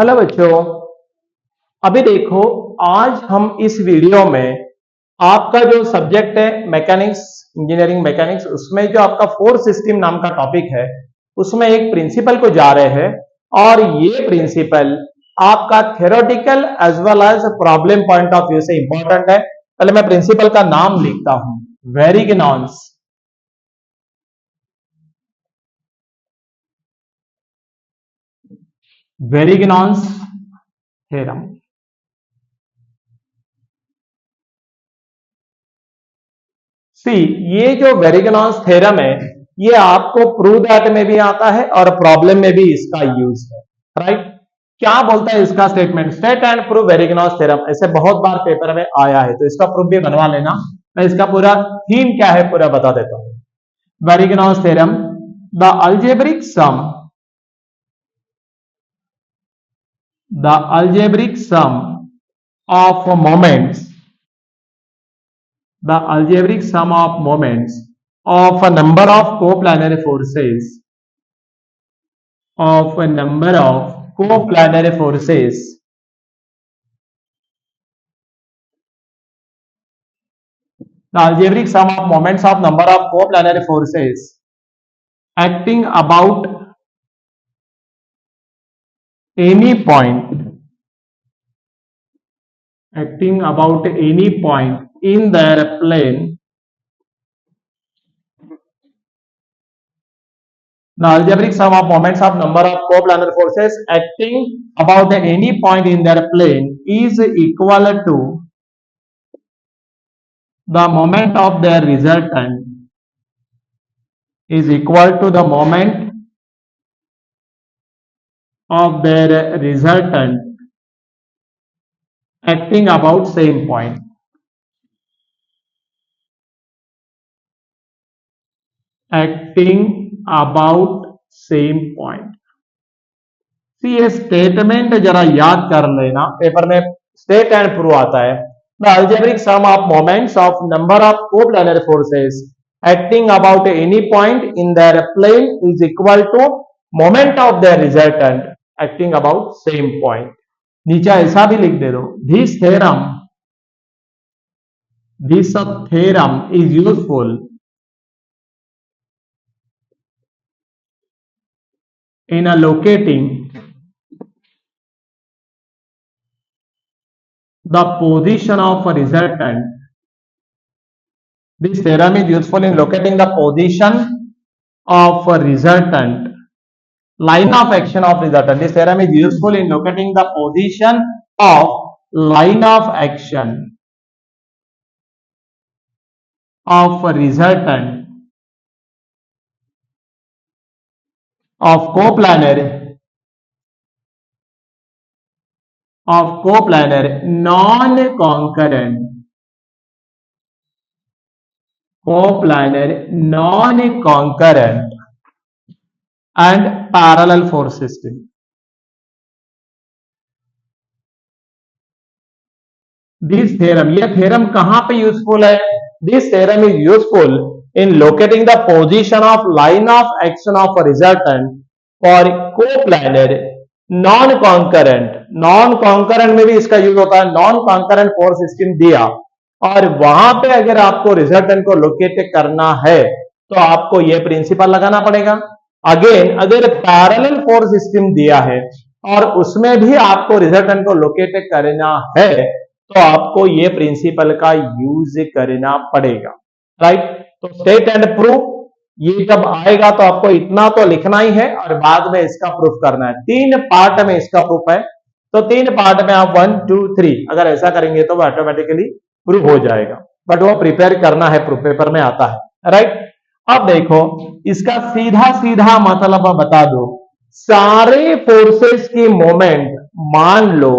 Hello बच्चों, अभी देखो आज हम इस वीडियो में आपका जो सब्जेक्ट है मैकेनिक्स, इंजीनियरिंग मैकेनिक्स, उसमें जो आपका फोर्स सिस्टम नाम का टॉपिक है उसमें एक प्रिंसिपल को जा रहे हैं और ये प्रिंसिपल आपका theoretical as well as problem point of view से इंपॉर्टेंट है। पहले मैं प्रिंसिपल का नाम लिखता हूं, वेरिग्नॉन्स। वेरिग्नॉन्स थ्योरम। सी, ये जो वेरिग्नॉन्स थ्योरम है ये आपको प्रूव दैट में भी आता है और प्रॉब्लम में भी इसका यूज है, राइट। क्या बोलता है इसका statement? State and prove Varignon's theorem. ऐसे बहुत बार पेपर में आया है तो इसका प्रूफ भी बनवा लेना। मैं इसका पूरा थीम क्या है पूरा बता देता हूं। Varignon's theorem, the algebraic sum of moments, the algebraic sum of moments of a number of coplanary forces, the algebraic sum of moments of number of coplanary forces acting about any point in their plane, the algebraic sum of moments of number of coplanar forces acting about any point in their plane is equal to the moment of their resultant, acting about same point. ये statement जरा याद कर लेना, paper में state and prove आता है। The algebraic sum of moments of number of coplanar forces acting about any point in their plane is equal to moment of their resultant acting about same point. नीचे ऐसा भी लिख दे दो, this theorem is useful in locating the position of a resultant. This theorem is useful in locating the position of a resultant, line of action of resultant. This theorem is useful in locating the position of line of action of a resultant of coplanar non-concurrent and parallel force system. This theorem, ये theorem कहां पे useful है? This theorem is useful in locating the position of line of action of a resultant for coplanar non-concurrent में भी इसका use होता है। non-concurrent force system दिया और वहां पे अगर आपको रिजल्टेंट को लोकेट करना है तो आपको ये प्रिंसिपल लगाना पड़ेगा। अगेन अगर पैरेलल फोर्स सिस्टम दिया है और उसमें भी आपको रिजल्टेंट को लोकेट करना है तो आपको ये प्रिंसिपल का यूज करना पड़ेगा, राइट। तो स्टेट एंड प्रूफ ये जब आएगा तो आपको इतना तो लिखना ही है और बाद में इसका प्रूफ करना है। 3 पार्ट में इसका प्रूफ है, तो 3 पार्ट में आप 1 2 3 अगर ऐसा करेंगे तो वो ऑटोमेटिकली प्रूफ हो जाएगा, बट वो प्रिपेयर करना है, प्रूफ पेपर में आता है, राइट। अब देखो इसका सीधा सीधा मतलब बता दो। सारे फोर्सेस की मोमेंट मान लो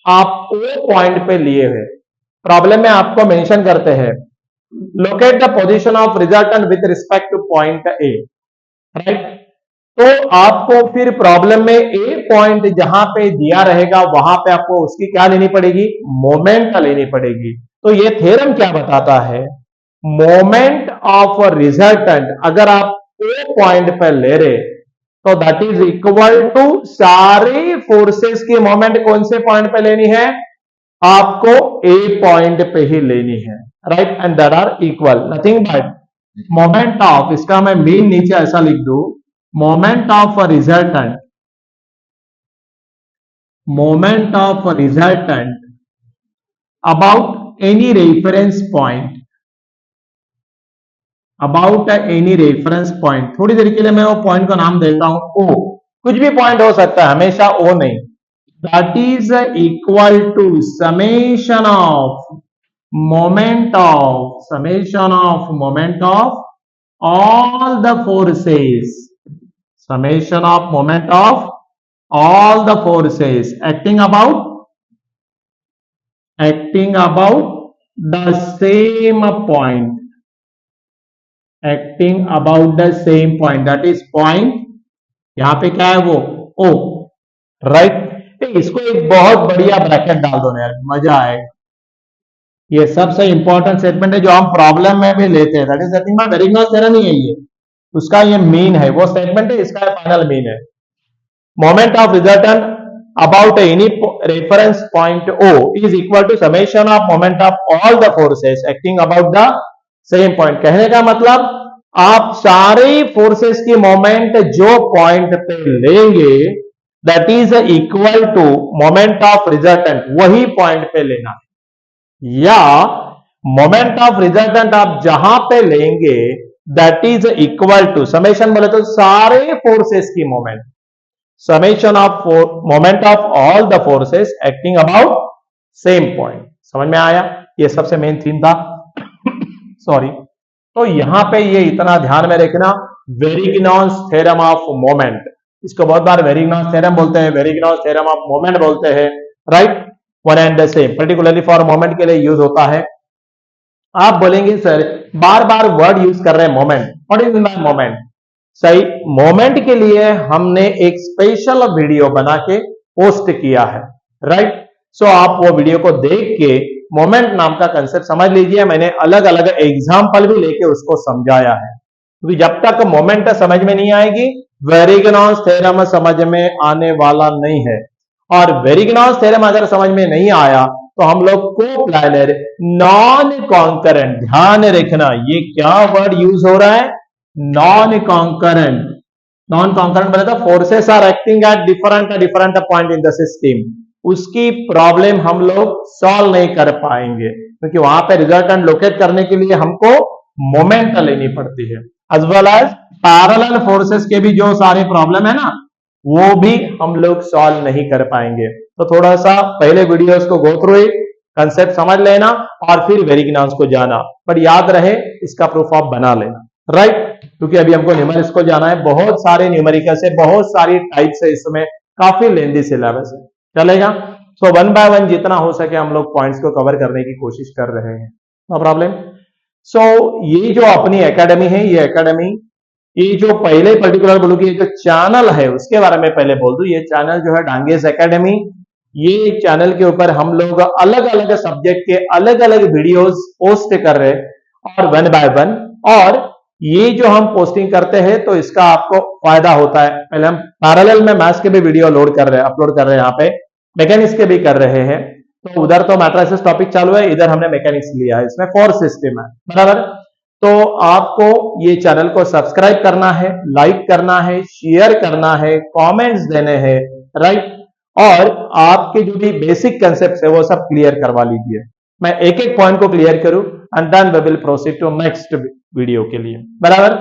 आप ओ पॉइंट पे लिए हुए, प्रॉब्लम में आपको मेंशन करते हैं locate the position of resultant with respect to point A, right। तो आपको फिर प्रॉब्लम में ए पॉइंट जहां पे दिया रहेगा वहां पे आपको उसकी क्या लेनी पड़ेगी? मोमेंट लेनी पड़ेगी। तो ये थ्योरम क्या बताता है? मोमेंट ऑफ रिजल्टेंट अगर आप ओ पॉइंट पे ले रहे तो दैट इज इक्वल टू सारे फोर्सेस की मोमेंट कौन से पॉइंट पे लेनी है? आपको ए पॉइंट पे ही लेनी है, right, and that are equal, nothing but moment of, इसका मैं मीन नीचे ऐसा लिख दूं, moment of resultant, moment of resultant about any reference point, about any reference point. थोड़ी देर के लिए मैं वो पॉइंट का नाम देता हूं ओ, कुछ भी पॉइंट हो सकता है, हमेशा ओ नहीं। That is equal to summation of moment of, summation of moment of all the forces, summation of moment of all the forces acting about the same point, acting about the same point, that is point, यहां पे क्या है वो O, right. इसको एक बहुत बढ़िया bracket डाल दो यार, मजा आएगा। ये सबसे इंपॉर्टेंट स्टेटमेंट है जो हम प्रॉब्लम में भी लेते हैं, that is nothing but Varignon's theorem ही है ये, उसका ये मीन है, वो स्टेटमेंट है, इसका फाइनल मीन है। Moment of resultant about any reference point O is equal to summation of moment of all the forces acting about the same point. कहने का मतलब आप सारे फोर्सेस की मोमेंट जो पॉइंट पे लेंगे that is equal to moment of resultant, वही पॉइंट पे लेना है, या मोमेंट ऑफ रिजल्टेंट आप जहां पे लेंगे that is equal to, summation बोले तो सारे फोर्सेस की moment, summation of moment of all the forces acting about same point. समझ में आया? ये सबसे मेन थीम था सॉरी। तो यहां पे ये इतना ध्यान में रखना, वेरिग्नॉस थ्योरम ऑफ मोमेंट, इसको बहुत बार वेरिग्नॉस थ्योरम बोलते हैं, वेरिग्नॉस थ्योरम ऑफ मोमेंट बोलते हैं, right, one and the same, particularly for moment के लिए यूज होता है। आप बोलेंगे सर बार बार वर्ड यूज कर रहे हैं moment, what is mean by moment? सही, मोमेंट के लिए हमने एक स्पेशल वीडियो बना के पोस्ट किया है, राइट। सो आप वो वीडियो को देख के मोमेंट नाम का कंसेप्ट समझ लीजिए। मैंने अलग अलग एग्जाम्पल भी लेके उसको समझाया है, क्योंकि जब तक मोमेंट समझ में नहीं आएगी वेरिग्नॉस थ्योरम समझ में आने वाला नहीं है। और वेरिग्नॉस थ्योरम अगर समझ में नहीं आया तो हम लोग को प्लानर नॉन कॉन्करेंट, ध्यान रखना ये क्या वर्ड यूज हो रहा है, नॉन कॉन्करेंट। नॉन कॉन्करेंट बोले तो forces are acting at different point in the system, उसकी प्रॉब्लम हम लोग सॉल्व नहीं कर पाएंगे, क्योंकि वहां पे रिजल्टेंट लोकेट करने के लिए हमको मोमेंट लेनी पड़ती है, as well as parallel forces के भी जो सारे प्रॉब्लम है ना वो भी हम लोग सॉल्व नहीं कर पाएंगे। तो थोड़ा सा पहले वीडियोस को गो थ्रू, कंसेप्ट समझ लेना और फिर वेरिग्नॉस को जाना, पर याद रहे इसका प्रूफ आप बना लेना, राइट, क्योंकि अभी हमको न्यूमेरिकल्स को जाना है, बहुत सारे न्यूमेरिकल्स है, बहुत सारी टाइप्स है, इसमें काफी लेंदी सिलेबस है, चलेगा। सो वन बाय वन जितना हो सके हम लोग पॉइंट्स को कवर करने की कोशिश कर रहे हैं, नो प्रॉब्लम। सो ये जो अपनी एकेडमी है, ये एकेडमी, ये जो पहले पर्टिकुलर बोलूं कि ये जो चैनल है उसके बारे में पहले बोल दूं, ये चैनल जो है डांगेस एकेडमी, ये चैनल के ऊपर हम लोग अलग अलग सब्जेक्ट के अलग अलग वीडियोस पोस्ट कर रहे हैं और वन बाय वन, और ये जो हम पोस्टिंग करते हैं तो इसका आपको फायदा होता है। पहले हम पैरेलल में मैथ्स के भी वीडियो लोड कर रहे हैं, अपलोड कर रहे हैं, यहाँ पे मैकेनिक्स के भी कर रहे हैं। तो उधर तो मैट्रिसेस टॉपिक चालू है, इधर हमने मैकेनिक्स लिया है, इसमें फोर्स सिस्टम है, बराबर। तो आपको ये चैनल को सब्सक्राइब करना है, लाइक करना है, शेयर करना है, कमेंट्स देने हैं, राइट, और आपके जो भी बेसिक कंसेप्ट है वो सब क्लियर करवा लीजिए। मैं एक एक पॉइंट को क्लियर करूं and then we will proceed to next video के लिए, बराबर।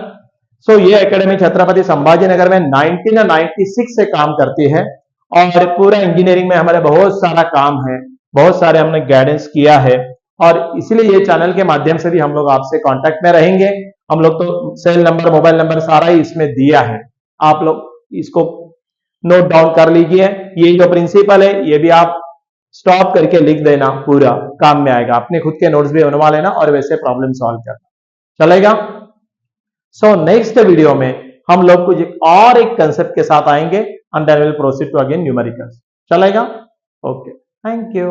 सो ये एकेडमी छत्रपति संभाजी नगर में 1996 से काम करती है और पूरा इंजीनियरिंग में हमारे बहुत सारा काम है, बहुत सारे हमने गाइडेंस किया है, और इसलिए ये चैनल के माध्यम से भी हम लोग आपसे कांटेक्ट में रहेंगे। हम लोग तो सेल नंबर, मोबाइल नंबर सारा ही इसमें दिया है, आप लोग इसको नोट डाउन कर लीजिए। ये जो प्रिंसिपल है ये भी आप स्टॉप करके लिख देना, पूरा काम में आएगा। अपने खुद के नोट्स भी बनवा लेना और वैसे प्रॉब्लम सॉल्व करना, चलेगा। सो नेक्स्ट वीडियो में हम लोग कुछ और एक कंसेप्ट के साथ आएंगे and then will proceed to again numericals, चलेगा। Okay, thank you.